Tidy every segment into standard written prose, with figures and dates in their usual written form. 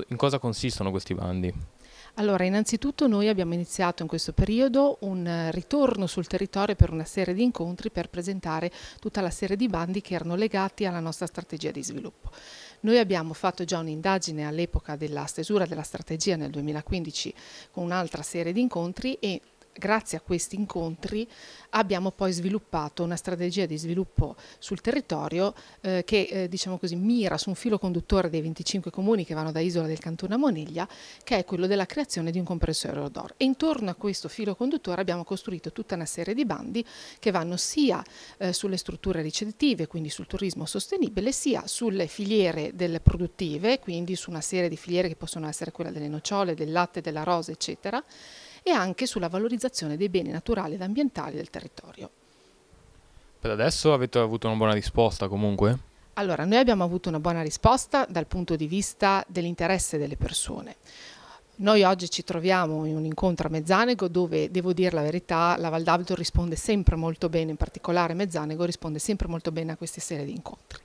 In cosa consistono questi bandi? Allora, innanzitutto noi abbiamo iniziato in questo periodo un ritorno sul territorio per una serie di incontri per presentare tutta la serie di bandi che erano legati alla nostra strategia di sviluppo. Noi abbiamo fatto già un'indagine all'epoca della stesura della strategia nel 2015 con un'altra serie di incontri e grazie a questi incontri abbiamo poi sviluppato una strategia di sviluppo sul territorio che diciamo così, mira su un filo conduttore dei 25 comuni che vanno da Isola del Cantone a Moneglia, che è quello della creazione di un comprensore odor. E intorno a questo filo conduttore abbiamo costruito tutta una serie di bandi che vanno sia sulle strutture ricettive, quindi sul turismo sostenibile, sia sulle filiere delle produttive, quindi su una serie di filiere che possono essere quella delle nocciole, del latte, della rosa, eccetera, e anche sulla valorizzazione dei beni naturali ed ambientali del territorio. Per adesso avete avuto una buona risposta comunque? Allora, noi abbiamo avuto una buona risposta dal punto di vista dell'interesse delle persone. Noi oggi ci troviamo in un incontro a Mezzanego dove, devo dire la verità, la Val d'Alto risponde sempre molto bene, in particolare Mezzanego risponde sempre molto bene a queste serie di incontri.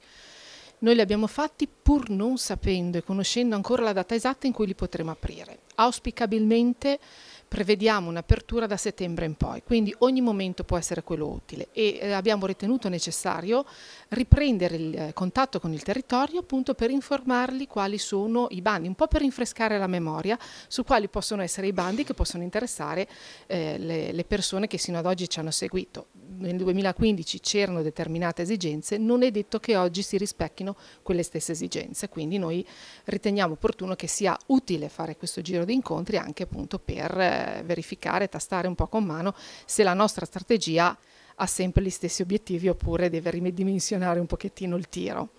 Noi li abbiamo fatti pur non sapendo e conoscendo ancora la data esatta in cui li potremo aprire. Auspicabilmente prevediamo un'apertura da settembre in poi, quindi ogni momento può essere quello utile e abbiamo ritenuto necessario riprendere il contatto con il territorio appunto per informarli quali sono i bandi, un po' per rinfrescare la memoria su quali possono essere i bandi che possono interessare le persone che sino ad oggi ci hanno seguito. Nel 2015 c'erano determinate esigenze, non è detto che oggi si rispecchino quelle stesse esigenze, quindi noi riteniamo opportuno che sia utile fare questo giro di incontri anche appunto per verificare, tastare un po' con mano se la nostra strategia ha sempre gli stessi obiettivi oppure deve ridimensionare un pochettino il tiro.